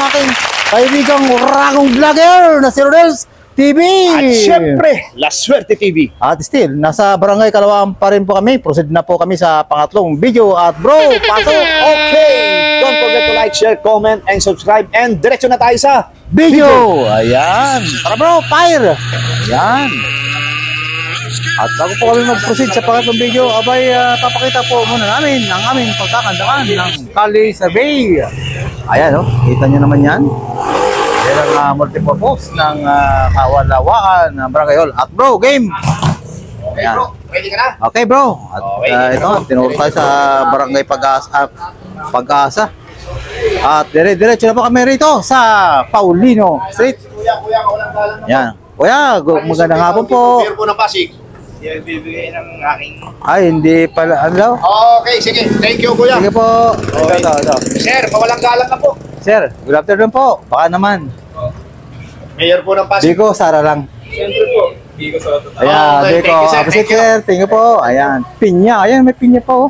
aking kaibigang Ragong Vlogger na si Rodels TV. At syempre, La Suerte TV. At still, nasa Barangay Kalawaan pa rin po kami. Proceed na po kami sa pangatlong video. At bro, pasok! Okay! Don't forget to like, share, comment, and subscribe. And diretso na tayo sa Video! Ayan! Tara bro, fire! Ayan! At bago po kami mag-proceed sa pangatlong video, abay papakita po muna namin ang aming pagkakandaan ng Kali Survey. Ayan, kita nyo naman yan. Yan ang multipurpose ng Kawalawaan ng Barangay Hall. At bro, game! Okay bro, ready ka na? Okay bro. At ito, tinuro tayo sa Barangay Pag-asa. At dire-diretso na po kami rito sa Paulino Street. Kuya, walang galang na. Yan. Kuya, magandang hapon po. Beer po ng Pasig. Yan bibigay ng aking... Ay, hindi pala. Ano? Okay, sige. Thank you, kuya. Sige po. Okay. Ito. Sir, mawalang galang na po. Sir, good afternoon po. Baka naman. Mayor po ng Pasig. Biko, Sara lang. Siyempre po. Bigo sa ato. Ayan, Okay, Biko. thank you, sir. Appreciate, Thank you. sir. Thank you po. Ayan. Pinya. Ayan, may pinya pa oh.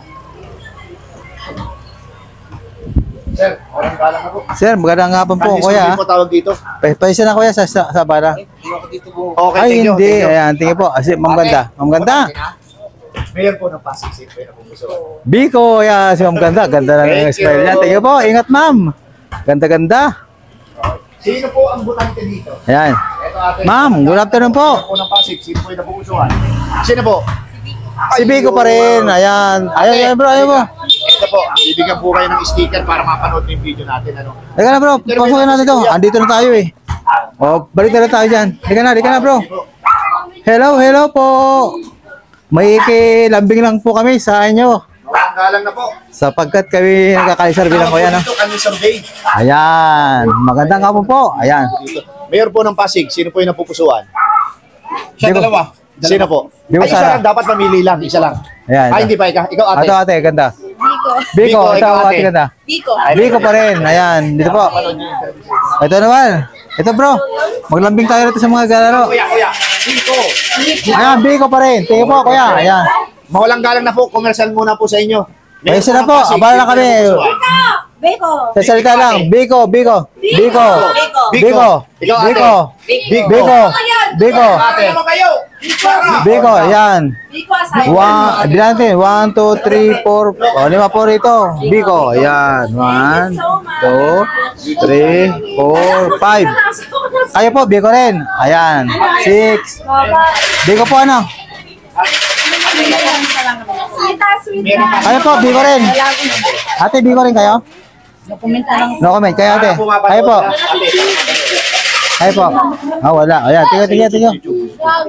Sir, mawalang galang na po. Sir, magandang hapon po, Kali kuya. Survey po tawag dito. Paisa na kuya sa bala. Okay, Ay, thank you. hindi. Thank you. Ayan, tingin po. Kasi, Ma'am Ganda. Ma'am Ganda. Mayor po ng Pasig. Siyempre na po gusto. Biko, ayan, si Ma'am Ganda. Ganda na ng Thank smile you. niya. Tingin po. Ingat, ma'am. Ganda-ganda. Sino po ang butante dito? Ayan. Ito ate. Ma'am, good afternoon po. Mayor po ng Pasig. Sino po yung napupusuhan? Sino po? Si Biko pa rin. Ayan. Ayan, bro. Ayan po. Ito po, bibigyan po kayo ng sticker para mapanood yung video natin. Ano? Teka na, bro. Pasukin natin ito. Andito na tayo eh. O, balik na tayo dyan. Halika na, bro. Hello po. May ikilambing lang po kami sa inyo. Walang galang na po. Sapagkat kami nagkakalisar bilang ko yan. Dito kami survey. Ayan. Magandang hapon po. Ayan. Mayor po ng Pasig, sino po yung napupusuan? Siya Biko. dalawa. Sino po? Biko Ay, isa Sara. lang, dapat mamili lang, isa lang. Ayan. Ay, hindi pa, ikaw ate. Ate, ganda. Biko, ito ikaw, ate ganda. Biko pa rin. Ayan. Dito po. Ito naman. Ito bro. Maglambing tayo rito sa mga galaro. Kuya, Biko. Ayan, Biko pa rin. Tingin po, kuya. Ayan. Mawalang galang na po, commercial muna po sa inyo. Ay, isa na po. Abala na kami. Biko. Sa salita lang. Biko. Biko. Ikaw ate. Biko. Biko. Ate. Biko. Ayan. Biko asay. Bilang natin. 1, 2, 3, 4. O, 5 po rito. Biko. Ayan. 1, 2, 3, 4, 5. Kayo po, Biko rin. Ayan. 6. Biko po ano? Sweet. Kayo po, Biko rin. Ate, Biko rin kayo? No comment. Kayo ate. Kayo po. Kayo po. Ah, wala. Ayan, tingnan.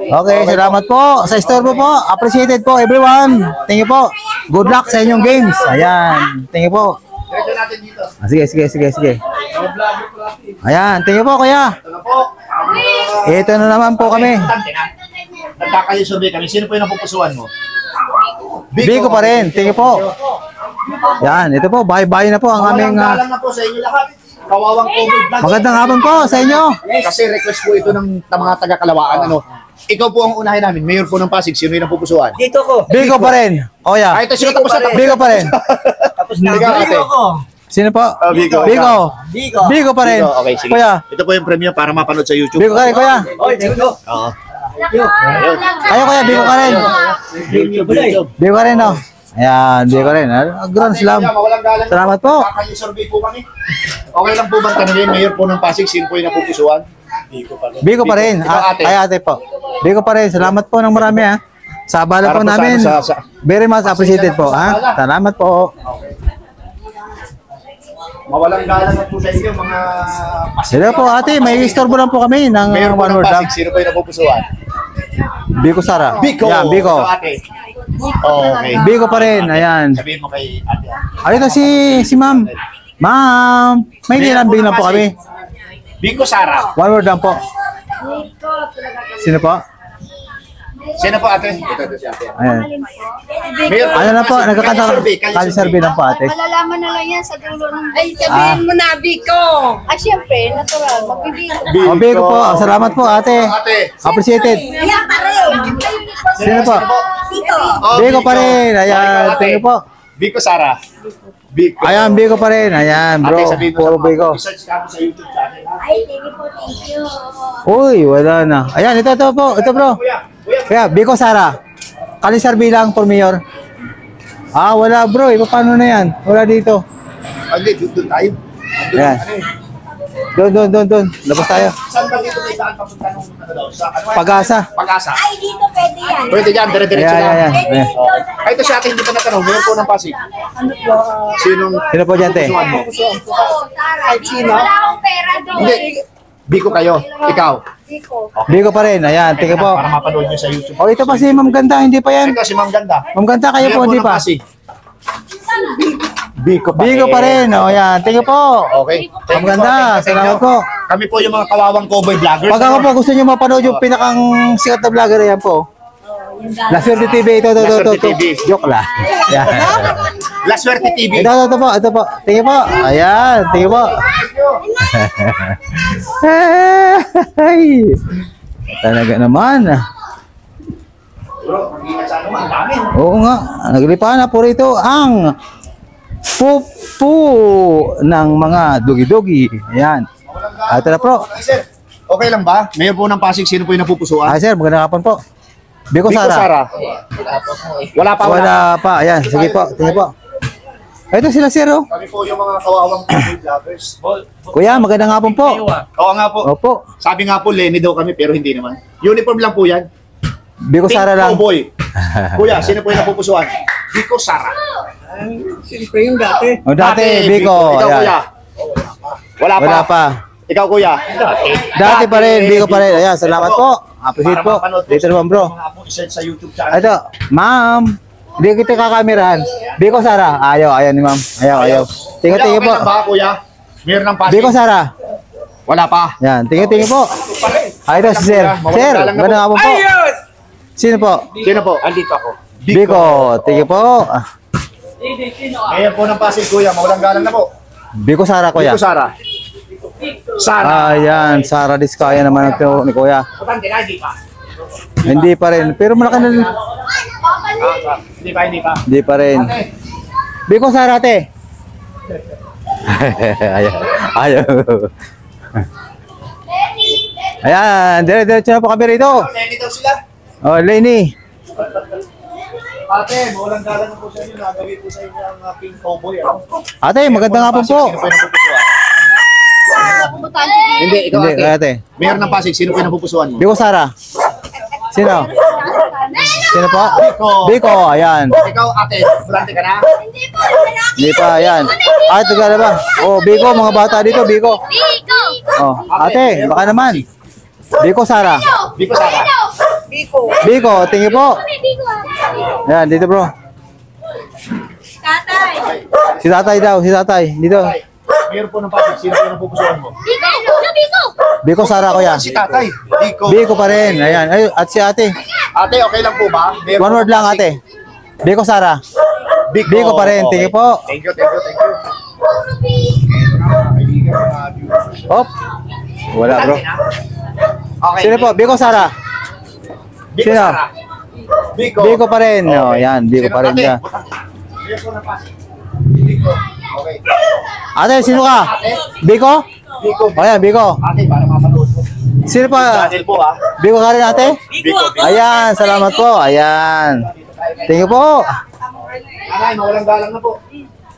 Okay, salamat po. Sa store po. Appreciated po everyone. Thank you po. Good luck sa inyong games. Ayan. Thank you po. Diretso natin dito. Sige. Ayan, thank you po kuya. Ito na po. Ito na naman po kami. Nagkakayo survey kami. Sino po yung napupusuan mo? Biko pa rin. Thank you po. Yan, ito po. Bye-bye na po ang aming... Walang galang na po sa inyo lahat. Kawawang COVID lang. magandang hapon po sa inyo. Kasi request po ito ng mga taga-Kalawaan. Ano? Ikaw po ang unahin namin. Mayor po ng Pasig. Sino yung napupusuan? Dito ko. Biko pa rin. O Ay, yeah. ito sino tapos na. Biko pa rin. Tapos na. Ikaw, ate. ko. Sino po? Biko. Biko. Bigo. Biko pa rin. Okay, sige. Kuya. Ito po yung premium para mapanood sa YouTube. Biko ka rin kuya. Oy, dito. Oo. Kayo kuya, Biko ka rin. YouTube. Biko ka rin no. Ayan, Biko rin. Grand slam. Mawalang galang. Salamat po. Kakayo survey po kami. Okay lang po bang tanongin, Mayor po ng Pasig, sino po yung napupusuan? Biko pa rin. Ikaw, ate. Ay ate po. Biko pa rin. Salamat po ng marami ha. Sa abala po Para po namin. sana sa- Very much appreciated po ha. Salamat po. Mawalang galang na po sa inyo, mga Pasig. Sila po ate, may istorbo lang po kami ng Mayor po one ng word lang. Pasig, sino po yung napupusuan? Biko Sara. Biko. Yan, Biko. Ikaw, ate. Okay. Biko pa rin. Ayan. Sabihin mo kay ate. Ay, ito si ma'am. Ma'am, may nilambing lang po kami. Biko Sara. One word lang po. Sino po? Sino po ate? Ito si ate. Ayan. Mayor po Ano ng na po, Pasig, nagkakanta. Kali Kali survey lang po ate. Malalaman na lang yan sa dulo ng... Ay, sabihin mo na, Biko! Siyempre, natural. Magbibigay. O, Biko po. Salamat po ate. Ate. Appreciated. Ayan pa rin. Sino po? Dito. Oh, Biko pa rin. Ayan. Ikaw, ate. Thank you po. Biko Sara. Biko. Ayan, Biko pa rin. Ayan, bro. Ate, sabihin mo Puro sa mga Biko. i-search ka mo sa YouTube channel. Ha? Ay, thank you po, thank you. Uy, wala na. Ayan, ito po. Ito, bro. Kuya, Kaya, Biko Sara. Kalisar bilang for mayor. Ah, wala, bro. Paano na yan? Wala dito. hindi, doon tayo. Ayan. Doon. Labas tayo. Saan ba dito may saan papunta nung ano daw? Sa ano? Pag-asa. Pag-asa. Ay, dito pwede yan. Pwede dyan, dire-diretso Ayan, lang. ayan. Pwede Ayan. dito. Ay, ito si ate hindi pa natanong. Mayroon po ng Pasig. Sinong Sino po dyan, te? pupusuan mo? Biko, Sara. Biko, wala akong pera doon. Hindi. Biko kayo. Ikaw. Biko. Biko pa rin. Ayan, tingin po. Para mapanood nyo sa YouTube. Oh, ito pa si Ma'am Ganda. Hindi pa yan. Ito si Ma'am Ganda. Ma'am Ganda, kayo po, Mayroon hindi ng pa. Pasig. Biko pa. Biko pa rin. O, yan. Tingin po. Okay. Ma'am Ganda, salamat po. Kami po yung mga kawawang cowboy vloggers. Pag ako po gusto nyo mapanood yung pinakang sikat na vlogger, yan po. La Suerte TV. Ito. La Suerte TV. Joke lang. Yan. La Suerte TV. Ito po. Tingin po. Ayan, tingin po. Ay, talaga naman. Bro, hindi na sa ano, ang dami. Oo nga, naglipa na po rito ang pupu ng mga dugi-dugi. Ayan. Ito na po. Ay, sir, okay lang ba? Mayor po ng Pasig, sino po yung napupusuan? Ah, sir, magandang hapon po. Biko Biko Sara. Sara. Wala pa. Wala pa. Ayan, sige po. Tingin po. Ito sila, sir. Oh. Kami po yung mga kawawang cowboy vloggers. Kuya, magandang hapon po. Oo nga po. Opo. Sabi nga po, Lenny daw kami, pero hindi naman. Uniform lang po yan. Biko Sara lang. Cowboy. Kuya, sino po yung napupusuan? Biko Sara. Siyempre yung dati. O dati, Biko. Ikaw, Ayan. kuya. Wala pa. Wala pa. Ikaw, kuya. Dati pa rin, Biko pa rin. Ayan, salamat po. Appreciate po. Dito naman, bro. Mga po, isearch sa YouTube channel. Ito, ma'am. Hindi kita kakamerahan. Biko Sara. Ayaw ni ma'am. Ayaw. Tingin Kuya, po. okay lang ba, kuya? Mayor ng Pasig. Biko Sara. Wala pa. Yan, tingin po. Ay, ito si sir. Sir, magandang hapon po. Ayos! Sino po? Sino po? Andito ako. Biko. Tingin po. Mayor po ng Pasig, kuya. Mawalang galang na po. Biko Sara, kuya. Biko Sara. Sara. Ayan, Sara Diskaya naman ang ni kuya. Putang hindi pa. Hindi pa rin. Pero malaki na rin. Hindi pa. Hindi pa rin. Ate, Biko Sara, ate. Ayaw. Ayan, dire-diretso na po kami rito. Lenny daw sila. Oh, Lenny. Ate, mawalang galang na po sa inyo. Nagawin po sa inyo ang pink cowboy. Ate, magandang hapon po. Sino po yung napupusuan? Hindi, ikaw Hindi, ate. ate. Mayor ng Pasig, sino po yung napupusuan mo? Biko Sara. Sino? Sino po? Biko, ayan. Ikaw ate, volante ka na? Hindi po, lalaki. Hindi pa, ayan. Ay, taga ba? Oh, Biko, mga bata dito, Biko. Biko. Oh, ate, baka naman. Biko Sara. Biko Sara. Biko. Biko, tingin po. Biko. Ayan, dito bro. Tatay. Si tatay daw, si tatay. Dito. Mayor po ng Pasig, sino po yung napupusuan mo? Biko. Biko. Biko Sara, kuya. Si tatay. Biko. Biko pa rin. Ayan. Ay, at si ate. Ate, okay lang po ba? Mayor One po word ng lang, Pasig. ate. Biko Sara. Biko pa rin. Tingin po. Thank you. Op. Wala, bro. Okay. Sino po? Biko Sara. Biko Sino? Sara. Biko. Biko pa rin. Oh, yan. Biko Sino? pa rin Ate, siya. Mayor po ng Pasig. Biko. Okay. Ate, sino ka? Biko? Biko. O yan, Biko. Ate, para mapanood po. Sino pa? Channel po ha. Biko ka rin, ate? Biko. Ayan, salamat po. Ayan. Thank you po. Anay, mawalang galang na po.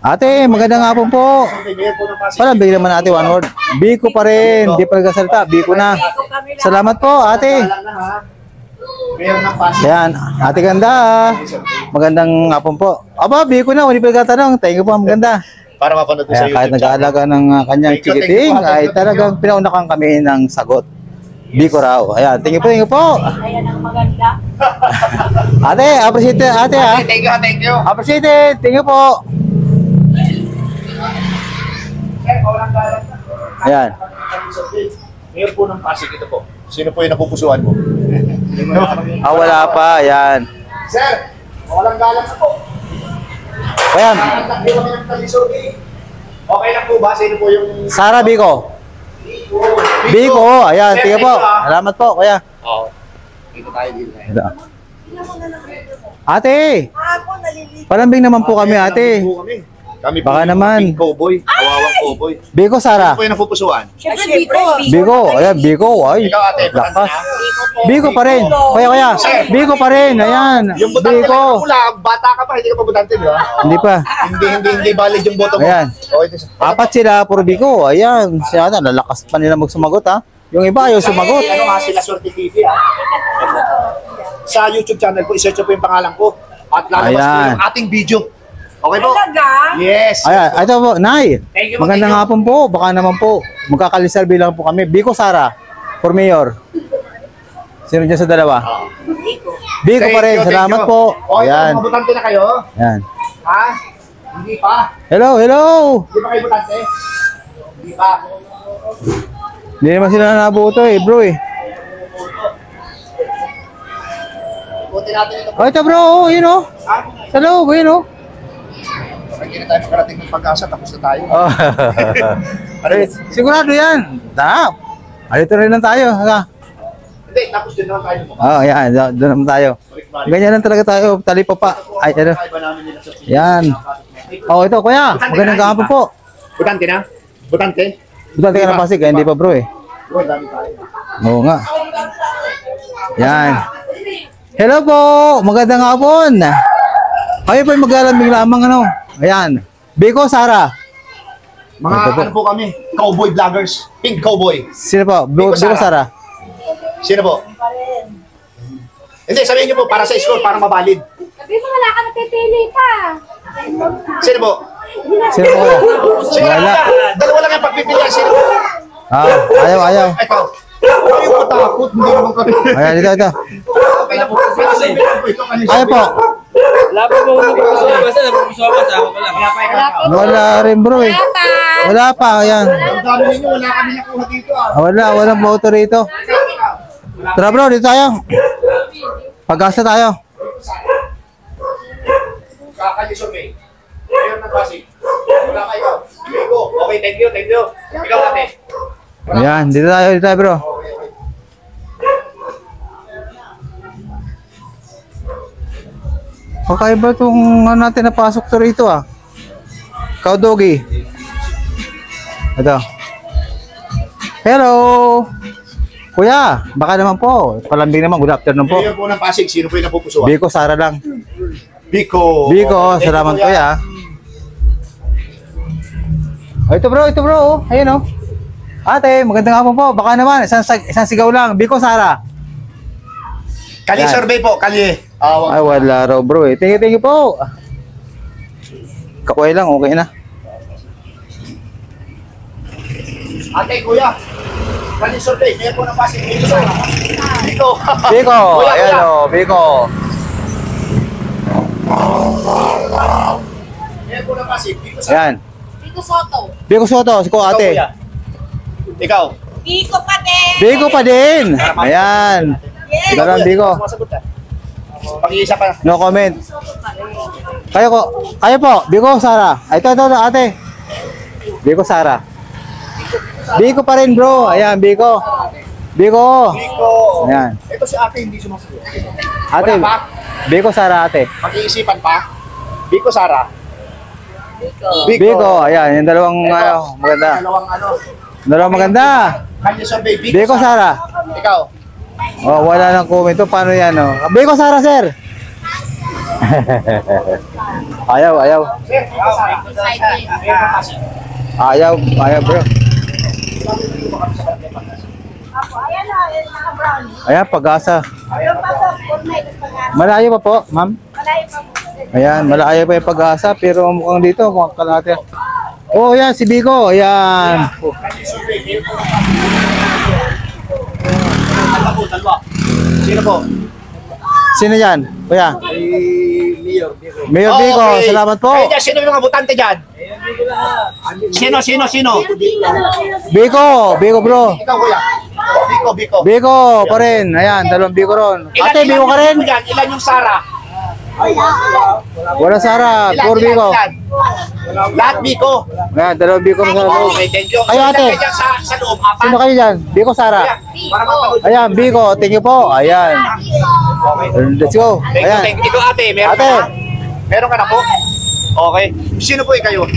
Ate, magandang hapon po. Okay, Mayor po ng Pasig. Parang bigyan naman natin one word. Biko pa rin. Di pa nagkasalita. Biko na. Salamat po, ate. Galang na ha. Mayor ng Pasig. Ayan, ate ganda. Magandang hapon po. Aba, Biko na. Hindi pa nagkatanong. Thank you po, maganda. Para mapanood po sa Kaya YouTube kahit channel. nag-aalaga ng kanyang Thank you, thank you chikiting, po. ay talagang pinaunakan kami ng sagot. Biko raw. Ayan, thank you po. Ayan ang maganda. Ate, appreciate it, ate ha. Thank you. Appreciate it. Thank you po. Ayan. Mayor po ng Pasig, ito po. Sino po yung napupusuan mo? Ah, wala pa. Ayan. Sir, walang galang na po. Ayan. Nakakakli kami ng talisogi. Okay lang po ba? Sino po yung... Sara Biko. Biko. Ayan, thank you po. Salamat po, kuya. Oo. Dito tayo dito. Ito. Ate, Ako nalilito. palambing naman po kami, ate. Po kami. Kami po Baka yung naman. Pink Cowboy. Kawawang Cowboy. Biko Sara. Ano po yung napupusuan? Siyempre, Biko. Biko, ayan, Biko, ay. Ikaw ate, butante Lakas. na. Biko pa rin. Kuya. Biko pa rin, ayan. Yung butante Biko. lang pula, bata ka pa, hindi ka pa butante, di ba? Hindi pa. Hindi valid yung boto mo. Ayan. Okay, this- Apat sila, puro Biko. Ayan, siya na, lalakas pa nila magsumagot ha. Yung iba ayaw sumagot. Ano nga sila Swerte TV ha? Sa YouTube channel po, isearch po yung pangalan ko. At lalabas po Ayan. yung ating video. Okay po? Talaga? Yes. Ayan, ito po, Nay. Thank you po, Magandang thank you. hapon po. Baka naman po, magkakalisalbi lang po kami. Biko Sara, for mayor. Sino dyan sa dalawa? Biko Thank pa rin, you, thank salamat you. po. Okay, Ayan, mga butante na kayo? ayan. Ha? Hindi pa? Hello. Hindi pa kayo butante? Hindi pa. Hindi naman sila nabuto eh, bro eh. Buti natin ito. Oh, ito bro, oh, yun oh. Ha? Sa loob, yun oh. Hindi na tayo makarating ng pag-asa, tapos na tayo. Oh. Ano Eh, sigurado yan. Tap. Alito rin lang tayo. Ha? Hindi, tapos din naman tayo mo. Oh, yan. Doon naman tayo. Ganyan lang talaga tayo. Talipa pa. Ay, ano. Yan. Oh, ito, kuya. Magandang kahapon po. Butante na? Butante? Butante ka ng Pasig, eh, hindi pa bro eh. Bro, dami tayo. Oo nga. Yan. Hello po. Magandang hapon. Kayo po maglalambing lamang ano. Ayan. Biko Sara. Mga Ito po. ano po kami, cowboy vloggers, pink cowboy. Sino po? Biko Biko Sara. Sino po? Hindi, sabihin niyo po para sa score, para mabalid. Sabi mo, wala ka napipili pa. Sino po? Sino po kuya? Sige na, Wala. dalawa lang yung pagpipilian. Sino po? Ah, ayaw. Ikaw. Ayaw mo takot, hindi naman kami. Ayan, ito. Okay na po. Ito kanina. Ayaw po. Wala pa po napupusuan. Basta napupusuan ka sa ako pa lang. Wala rin bro eh. Wala pa, ayan. Ang dami ninyo, wala kami nakuha dito ah. Walang motor rito. Tara bro, dito tayo. Pag-asa tayo. Kakali survey. Mayor ng Pasig. Wala kayo. Biko. Okay, thank you. Ikaw ate. Ayan, dito tayo bro. Kakaiba itong ano natin napasok to rito ah. Ikaw, Doggy. Ito. Hello. Kuya, baka naman po. Palambing naman, good afternoon po. Mayor po ng Pasig, sino po yung napupusuan? Biko, Sara lang. Biko. Biko, Thank you, salamat kuya. Oh, ito bro. Oh. Ayun oh. Ate, magandang hapon po. Baka naman, isang sigaw lang. Biko, Sara. Kali Yan. survey po, kali. Ay, wala raw bro eh. Thank you po. Kakuhay lang, okay na. Ate, kuya. Kali survey, mayor po ng Pasig. Biko. Biko. Biko, Kuya, ayan kuya. oh, Biko. Mayor po ng Pasig. Biko sa... Ayan. Biko Soto. Biko Soto, si ko Ikaw, ate. kuya. Ikaw. Biko pa din. Biko pa din. Ayan. Yes. Ito lang, Biko. Sumasagot ka. Pag-iisa pa. No comment. Kayo po, Biko, Sara. Ay, ito, ate. Biko, Sara. Biko pa rin, bro. Ayan, Biko. Biko. Biko. Ayan. Ito si ate, hindi sumasagot. Ate. Wala pa? Biko, Sara, ate. Pag-iisipan pa. Biko, Sara. Biko. Ayan, yung dalawang maganda. Dalawang ano. Dalawang maganda. Kanya survey. Biko, Sara. Ikaw. Oh, wala nang comment. To, paano yan, oh? Biko, Sara, sir. ayaw. Sir, ikaw, Sara. Mayor ng Pasig. Ayaw, bro. Ayan na, naka-brown. Ayan, pag-asa. Yung pasok, good night. Pag-asa. Malayo pa po, ma'am. Malayo pa po. Ayan, malayo pa yung pag-asa, pero mukhang dito, mukhang kalahati. Oh, yan, si Biko. Ayan. Kanya survey. Mayor po ng Pasig. Dalawa. Sino po? Sino yan? Kuya? Mayor Biko. Mayor Biko, salamat po. Kaya sino yung mga butante dyan? Sino? Biko bro. Ikaw, kuya. Biko. Biko pa rin. Ayan, dalawang Biko ron. Ate, Biko ka rin? Ilan yung Sara? Wala Sara, puro Biko. Lahat Biko. Ayan, dalawang Biko rin sa loob. Okay, thank you. Kayo, ate. Sino dyan sa loob? Apat? Sino kayo dyan? Biko, Sara. Para mapanood. Ayan, Biko, thank you po. Ayan. Let's go. Thank you. Ayan. Ikaw, ate. Meron Ate. ka na? Meron ka na po? Okay. Sino po kayo?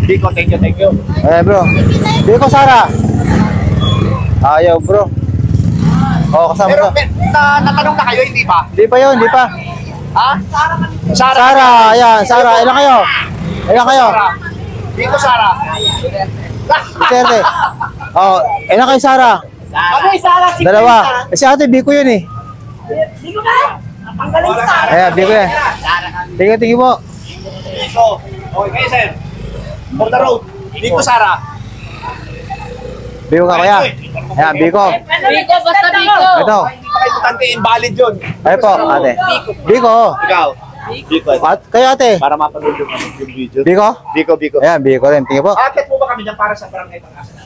Biko, thank you, thank you. Bro. Biko Sara. Ayaw, bro. Oh, kasama Pero ko. natanong na kayo, hindi pa? Hindi pa yun, hindi pa. Ha? Sara. Sara, ayan, Sara. Ilan kayo? Ilan kayo? Sara. Biko, Sara. Duterte. Oh, ilan kayo, Sara? Ano Sara? Si Dalawa. Eh, si ate, Biko yun eh. Biko ba? Ang galing Sara. Ayan, Biko yan. Tingin po. Biko. Okay, kayo, sir. For the road. Biko, Sara. Biko ka kaya. Ayan, Biko. Biko, basta Biko. Ito. Hindi pa kayo tutante, invalid yun. Ay po, ate. Biko. Ikaw. Biko. At kayo, ate. Para mapanood yung video. Biko? Biko. Ayan, Biko rin. Tingin po. Akit po ba kami dyan para sa barangay Pangasinan?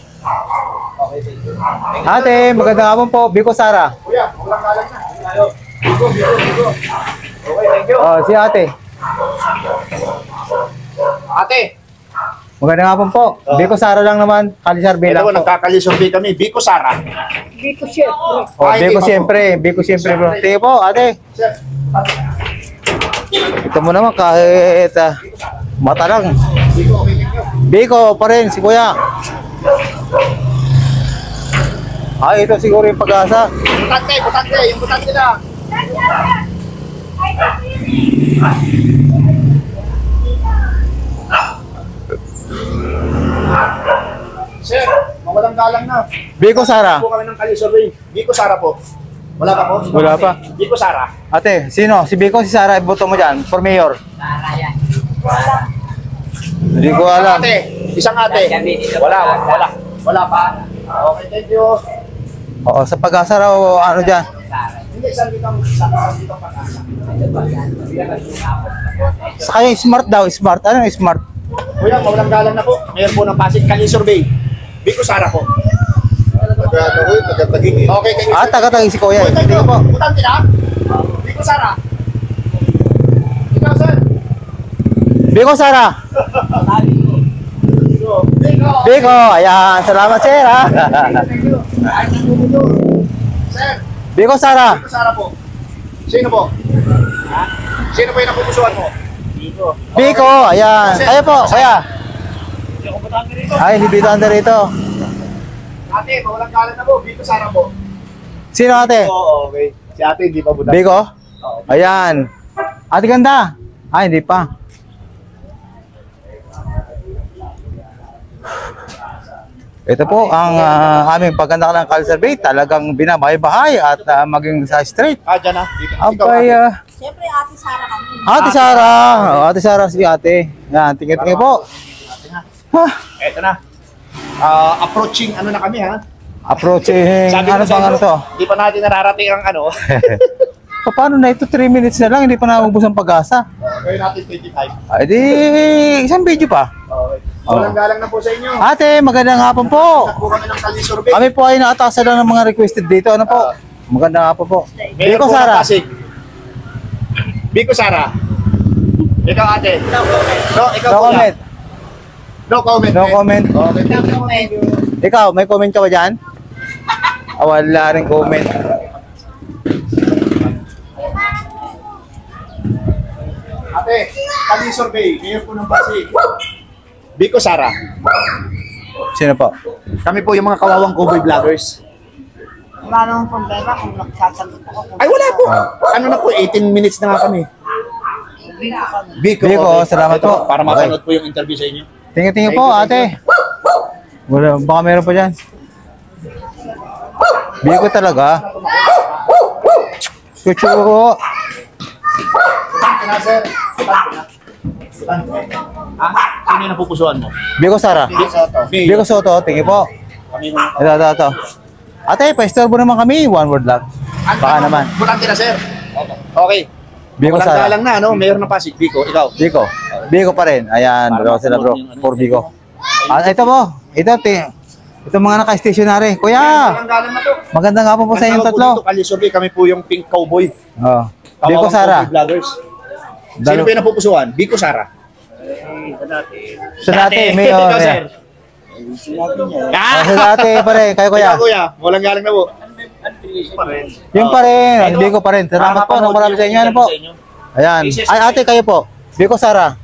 Okay, thank you. Ate, magandang hapon po. Biko Sara. Kuya, walang kalang na. Tayo. Biko. Okay, thank you. Oh, si ate. Ate, Magandang hapon po. Biko Sara lang naman. Kalisar ito bilang po, po. nagkakalisurvey kami. Biko, Sara. Biko syempre. Oh, Ay, Biko di pa po. siyempre. Biko siyempre bro. Tingin po, ate. Sir, Ito mo naman kahit mata lang. Biko, okay, thank you. Biko pa rin, si kuya. Ito siguro yung pag-asa. Butante. Yung butante lang. Sir, mawalang galang na. Biko Sara. Po kami ng kalisurvey. Biko, Sara po. Wala pa po? Wala pa. Biko, Sara. Ate, sino? Si Biko, si Sara, iboto mo dyan. For mayor. Hindi ko alam. Ate, isang ate. Wala pa. Okay, thank you. Oo, sa pag-asa raw, ano dyan? Hindi, isang ditong pag-asa. Sa kayo, smart daw, smart. Ano yung smart? Kuya, mawalang galang na po. Mayor po ng Pasig, kalisurvey. Biko, Sara po. Okay, thank you. Taga-tagi si kuya. Thank Hindi you. ko po. Butante na. Biko, Sara. Ikaw, sir. Biko Sara. Biko. Biko, ayan. Salamat, sir, ha? Thank you. Sir, Biko Sara. Biko, Sara po. Sino po? Sino po yung napupusuan mo? Biko, ayan. Kayo po, kuya. Ay, hindi Bito under rito. Ate, mawalang galang na po. Biko, Sara po. Sino ate? Oo, okay. Si ate, hindi pa buta. Biko? Ayan. Ate ganda. Ay, hindi pa. Ito po ang aming pagkanda ng Calsurvey. Talagang binabahay-bahay at maging sa street. Dyan na. Dito. Abay, Siyempre, Ate Sara kami. Ate Sara. Ate Sara si ate. Yan, tingin-tingin po. Eto na. Approaching ano na kami, ha? Approaching, Sabi ano ko sa bang ano inyo, to? Hindi pa natin nararating ang ano. Paano na ito? 3 minutes na lang, hindi pa naubos ang pag-asa. Gawin natin 25. Ay di, isang video pa. Okay. Walang galang na po sa inyo. Ate, magandang hapon po. Nagpo kami ng kalisurvey. Kami po ay nakatasa lang ng mga requested dito. Ano po? Magandang hapon po. Mayor Biko po ng Sara. Pasig. Biko, Sara. Ikaw, ate. No, ikaw, No kuya. comment. No comment. No eh. comment. Okay. Thank you. Ikaw, may comment ka ba dyan? Wala rin comment. Ate, kalisurvey. Mayor po ng Pasig. Biko, Sara. Sino po? Kami po yung mga kawawang cowboy vloggers. Wala namang problema kung nagsasagot ako. Ay, wala po. Ano na po, 18 minutes na nga kami. Biko, Biko, okay. salamat Ito, po. Para mapanood po yung interview sa inyo. Tingin-tingin po, ate. Wala, baka meron pa dyan. Biko talaga. Kuchu. Tante na, sir. Tante na. Ha? Sino yung napupusuan mo? Biko Sara. Biko Soto, tingin po. Kami mo. Ito. Ate, pa-istorbo naman kami. One word lang. Baka naman. Butante na, sir. Okay. Biko Walang Sara. galang na, no? Mayor ng Pasig. Biko, ikaw. Biko. Biko pa rin. Ayan, dalawa sila bro. For Biko. Ito po. Ito mga naka-stationary. Kuya, Walang galang na to. magandang hapon po sa inyong Ang tawag tatlo. po dito, Kalisurvey, kami po yung Pink Cowboy. Oh. Kawawang Biko Sara. Cowboy vloggers. Sino Dalo- po yung napupusuan? Biko, Sara. Sa dati, Mayor. Ikaw, sir. Sa dati pa rin. Kayo kuya. Ikaw, kuya. Walang galang na po. Yung pa rin. Biko pa rin. Salamat po. Nang marami sa inyo. Ano po? Ayan. Ay, ate, kayo po. Biko Sara.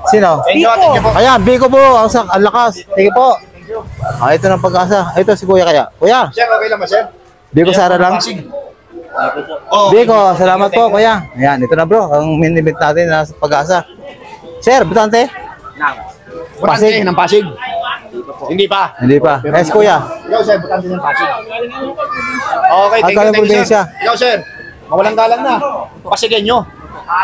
Sino? Thank you po. Ayan, Biko po. Ang lakas. Sige po. Ito ng pag-asa. Ito si Kuya kaya. Kuya, Sir, okay lang ba, sir? Biko Sara lang. Oh, Biko, salamat po Kuya. Ayan, ito na bro. Ang minimit natin na pag-asa. Sir, butante? Butante ng Pasig. Hindi pa. Hindi pa. Yes, Kuya. Ikaw, sir, butante ng Pasig. Okay, At galing thank you, probinsya. sir. Ikaw, sir, mawalang galang na. Pasigenyo.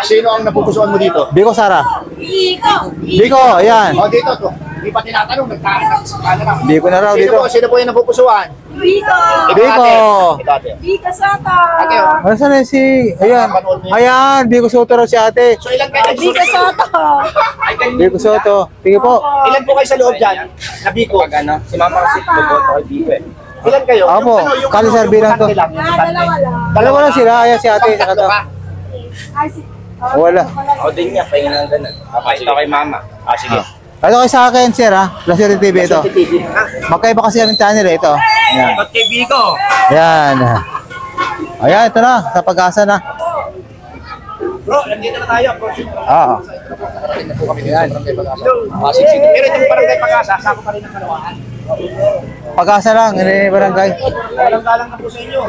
Sino ang napupusuan mo dito? Biko Sara. Ikaw. Biko, ayan. O, dito to. Hindi pa tinatanong, nagkakasakala na. Biko na raw dito. Sino po yung napupusuan? Biko. Biko. Ikaw, ate. Biko Sata. Ate, oh. Ano saan si... Ayan. Ayan, Biko Soto raw si ate. So, ilan kayo? Biko Sata. Biko Soto. Sige po. Ilan po kayo sa loob dyan? Na Biko? Si Mama kasi bumoto kay Biko eh. Ilan kayo? Apo, kali sir, bilang to. butante lang, yung butante. Dalawa lang. Dalawa lang sila. Ayan si ate. Tatlo ka. Ay, si... Wala. Ako din niya, pahinga ng ganun. Papakita kay Mama. Sige. Ito kay sa akin, sir ha. Lasuri TV ito. Magkaiba kasi ang channel eh. Ito. Ayan. Ba't kay Biko? Ayan. Ayan, ito na. Sa pag-asa na. Bro, nandito na tayo. Oo. Ayan. Pero itong barangay Pag-asa, sako pa rin ang Kalawaan. Pag-asa lang. Ini barangay. Walang galang na po sa inyo.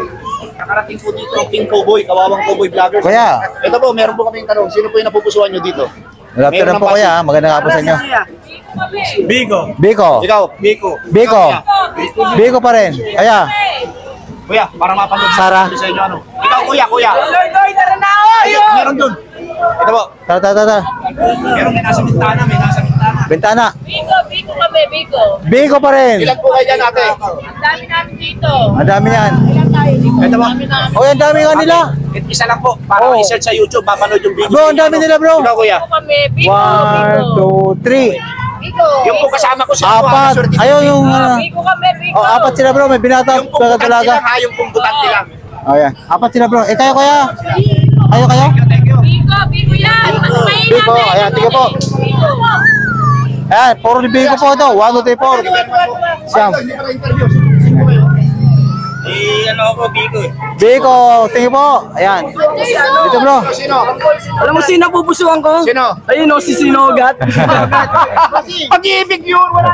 Nakarating po dito ang King Cowboy, Kawawang Cowboy Vloggers. Kuya. Ito po, meron po kaming tanong. Sino po yung napupusuan nyo dito? Wala Meron po ng kuya. Maganda nga po sa inyo. Biko. Biko. Ikaw, Biko. Biko. Biko pa rin. Kaya. Kuya, para mapanood Sara. sa inyo ano. Ikaw, kuya. tara na ako! Meron dun. Ito po. Tara. Meron may nasa bintana, Bintana. Biko kami, Biko. Biko pa rin. Ilan po kayo dyan, ate? Ang dami namin dito. Ang dami yan. Ilan tayo dito? Ito po. O, ang dami nga nila. Isa lang po, para Oh. i-search sa YouTube, mapanood yung video. Bro, ang dami nila bro. Ikaw, kuya. Biko kami, Biko. 1, 2, 3. Biko. Yung po kasama ko sa Apat. Ayaw yung... Biko kami, Biko. Oh, apat sila bro. May binata. Yung pong butante Talaga. lang ha, yung pong butante lang. Oh, yan. Apat sila bro. Kayo kuya. Kayo. Thank you. Biko yan. Biko, ayan, tingnan po. Biko. Ayan, puro ni Biko po ito. 1, 2, 3, 4. Siyam. Hindi pa na-interview. Sino po kayo? Ano ako, Biko eh. Biko, tingin po. Ayan. Dito bro. Sino? Alam mo sino pupusuan ko? Sino? Ayun o, si Sinogat. Pag-ibig yun, wala.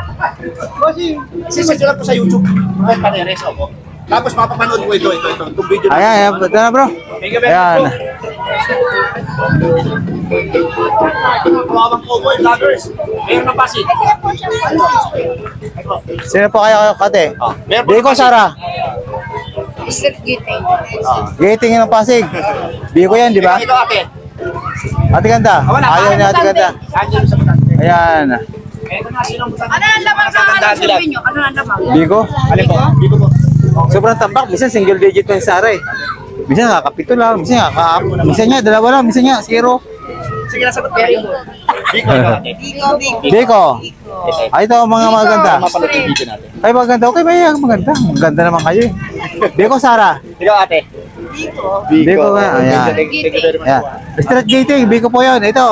Sisearch lang po sa YouTube. Ay, Paneres, opo. Tapos mapapanood ko itong video. Ayan, ito na bro. Thank you very Ayan. much po. Kawawang Cowboy Vloggers. Meron na Pasig. Sino po kayo kate? Meron po Biko, Pasig. Sara. Street Gating. Gating ng Pasig. Biko yan, di ba? Ito ate. Ate ganda. Wala. Ayaw niya ate ganda. Andiyan sa butante. Ayan. Ito na, sino ang butante? Ano ang laman sa Magandaan sila. sabi nyo? Ano ang laman? Biko. Alin po? Dito po. Sobrang tambak. Minsan single digit pa yung Sara eh. Minsan nakakapito lang. Minsan nakaka... Minsan nga, dalawa lang. Minsan nga, 0. Sige, nasagot ko rin. Biko, ikaw ate. Biko. Ay, ito mga maganda. Mapanood yung video natin. Ay, maganda. Okay ba yan? Maganda. Maganda naman kayo eh. Biko, Sara. Ikaw ate. Biko nga. Ayan. Thank you very much Ayan. po. Street gating. Biko po yun. Ito.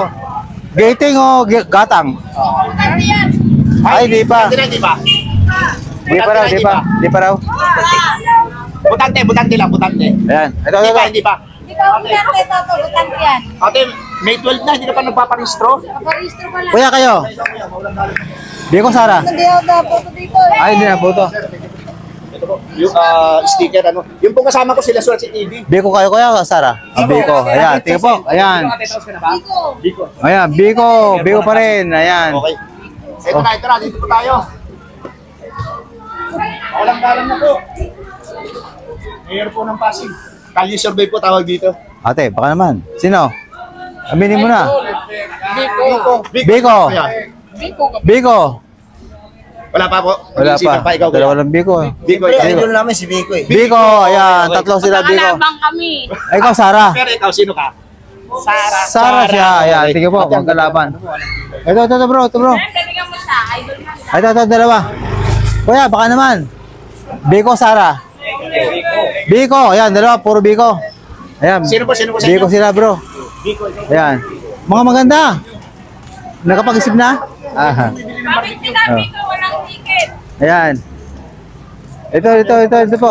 Gating o gatang? Ay, di pa. Di ba? Di pa raw, di pa. Di pa raw. Butante lang, butante. Ayan. Ito, Hindi ito. pa, hindi pa. Ikaw ang pinakita ito. yan. Ate, May 12 na, hindi ka pa nagpaparehistro? Naparehistro ka lang. Kuya kayo. Biko, Sara. Hindi ako dapat dito. Ay, hindi na po ito. Ito po, yung sticker ano. Yung pong kasama ko sila Swerte TV. Biko kayo, kuya, Sara. Biko. Ayan, tingnan po. Ayan. Ate, tapos ka na ba? Biko. Biko. Ayan, Biko. Biko pa rin. Ayan. Okay. Ito na, dito po tayo. Walang-galang na po. Mayor po ng Pasig. Kalye survey po tawag dito. Ate, baka naman. Sino? Aminin mo na. Biko. Biko. Biko. Wala pa po. Wala Mag-iisipan pa. Ikaw, Dalawa lang Biko. Biko. Idol namin si Biko eh. Biko. Ayan, tatlo sila Biko. Nakalabang kami. Ay, ikaw, Sara. Pero ikaw, sino ka? Sara siya. Ayan, tingnan po. Magkalaban. Ito, bro. Ito, bro. Galingan mo siya. Idol na. Ay, ito, dalawa. Kuya, baka naman. Biko, Sara. Biko. Ayan, dalawa. Puro Biko. Ayan. Sino po sa Biko inyo? sila, bro. Biko. Ayan. Mga maganda. Nakapag-isip na? Aha. Bakit sinabi ko walang ticket? Ayan. Ito po.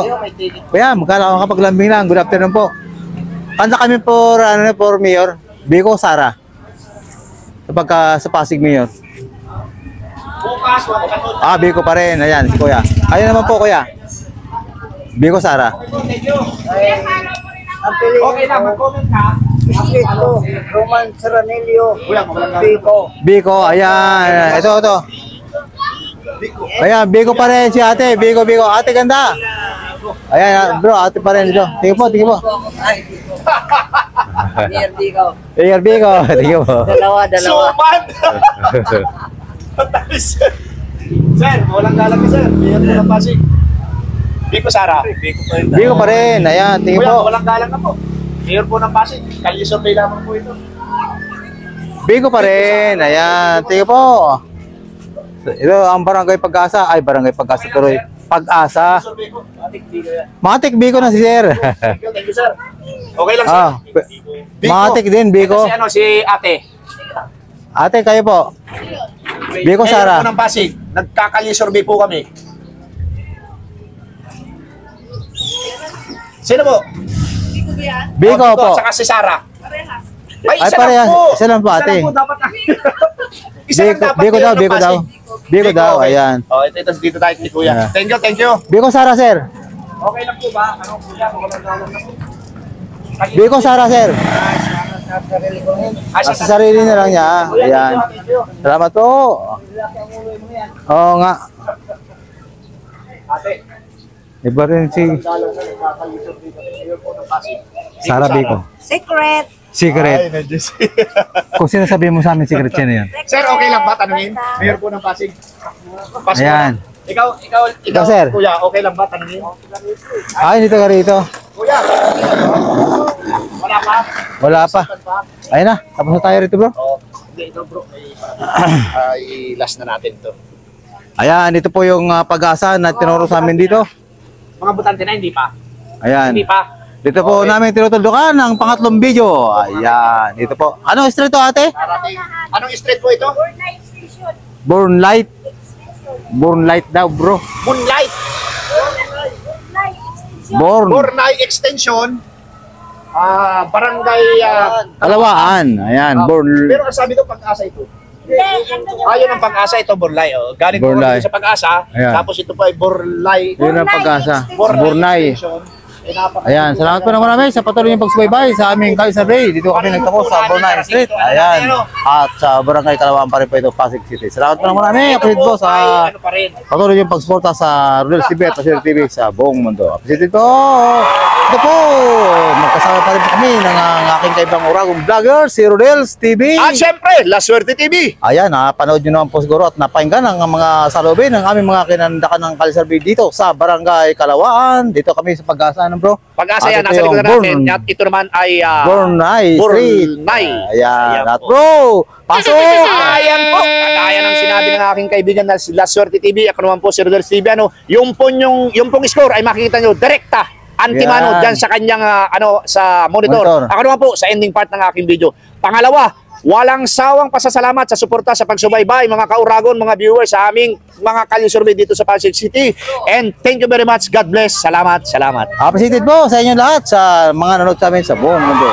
Kuya, makapaglambing lang. Good afternoon po. Kanta kami for mayor. Biko, Sara. sa Pasig Mayor? Bukas, wag Ah, Biko pa rin. Ayan, si Kuya. Ayun naman po, Kuya. Biko Sara. Thank you. Ang piliin Okay lang, mag-comment ka. Akit ko, Roman Seranelio, Kuya, mawalang Pico. Biko, ayan. Ito. Ayan, Biko pa rin si ate. Biko. Ate, ganda. Ayan, bro, ate pa rin ito. Tingin po. Mayor Pico. Ayan, Biko. Tingin po. Dalawa. Sumad! Patalis. Sir, walang galang ka, sir. Mayor po ng Pasig. Biko Sara. Biko pa rin. Ayan, tingin Kuya, po. walang galang na po. Mayor po ng Pasig. Kalye survey lamang po ito. Biko pa rin. Ayan, tingin po. Ito ang Barangay Pag-asa. Ay, Barangay Pag-asa tuloy. Pag-asa. Survey ko. Atik, Biko yan. Matik Biko na si Sir. Thank you, sir. Okay lang, sir. Ah, Matik din, Biko. Ito si ate. Ate, kayo po. Biko Mayor Sara. po ng Pasig. Nagkakalye survey po kami. Sino po? Biko po. Saka si Sara. Ay, parehas. Isa lang po, ate. Isa lang po dapat. Isa lang dapat Biko mayor daw, ng Biko daw. Pasig. Biko daw, okay. ayan. Oh, ito dito tayo kay Kuya. Yeah. Thank you. Biko Sara, Sir. Okay lang po ba? Ano Kuya? Walang galang na po. Biko Sara, Sir. Ay, Sa sarili na lang niya. Ayan. Thank you. Salamat po. Oo nga. Ate, Iba rin si galang na nagkakalisod dito. Mayor po ng Pasig. Sara Biko. Secret. Secret. Ay, nandiyan si... Kung sinasabi mo sa amin, secret yan na yan. Sir, okay lang ba tanungin? Mayor po ng Pasig. Pasko. Ayan. Ikaw, sir. Kuya, okay lang ba tanungin? Ay, dito ka rito. Kuya, wala pa? Wala pa. Ayun na. Tapos na tayo rito, bro. Oo. Hindi, ito bro. Ay, last na natin to. Ayan, ito po yung Pag-asa na tinuro sa amin dito. Mga butante na, hindi pa. Ayan. Hindi pa. Dito po namin tinutuldukan ang pangatlong video. Ayan. Dito po. Anong street to, ate? Parating. Anong street po ito? Overnight station. Born Light. Born Light daw, bro. Moonlight. Overnight extension. Born. Bornay Extension. Barangay... Kalawaan. Ayan. Born. Pero ang sabi ko, Pag-asa ito. Hindi, andun yung Ayun ang Pag-asa, ito Borlay. Oh. Galing po Borlay. kami sa Pag-asa. Ayan. Tapos ito po ay Borlay. Yun ang Pag-asa. Bornay Bornay. Extension. Ayan, salamat po na marami sa patuloy niyong pagsubaybay sa aming Kalisar Bay. Dito kami nagtapos sa Bornay Street. Ayan. At sa Barangay Kalawaan pa rin po ito, Pasig City. Salamat po na marami. Appreciate po sa Ano pa rin? patuloy niyong pagsuporta sa Rodels TV at Pasir TV sa buong mundo. Appreciate po. Ito po. Magkasama pa rin po kami ng aking kaibang uragong vlogger, si Rodels TV. At syempre, La Suerte TV. Ayan, napanood nyo naman po siguro at napakinggan ang mga salubin ng aming mga kinandakan ng Kalisar Bay dito sa Barangay Kalawaan. Dito kami sa Pag-asa, bro? Pag-asa At yan, ito nasa yung likod natin. At ito naman ay... Bornay Street. Bornay. Ayan. At po. bro, pasok! Ayan po. Kagaya ng sinabi ng aking kaibigan na La Suerte TV. Ako naman po si Rodels TV. Yung pong score ay makikita nyo direkta. Antimano Yan. dyan sa kanyang sa monitor. Monitor. Ako naman po sa ending part ng aking video. Pangalawa, walang sawang pasasalamat sa suporta sa pagsubaybay mga kauragon, mga viewers sa aming mga kalye-survey dito sa Pasig City. And thank you very much. God bless. Salamat. Appreciated po sa inyo lahat sa mga nanood sa amin sa buong mundo.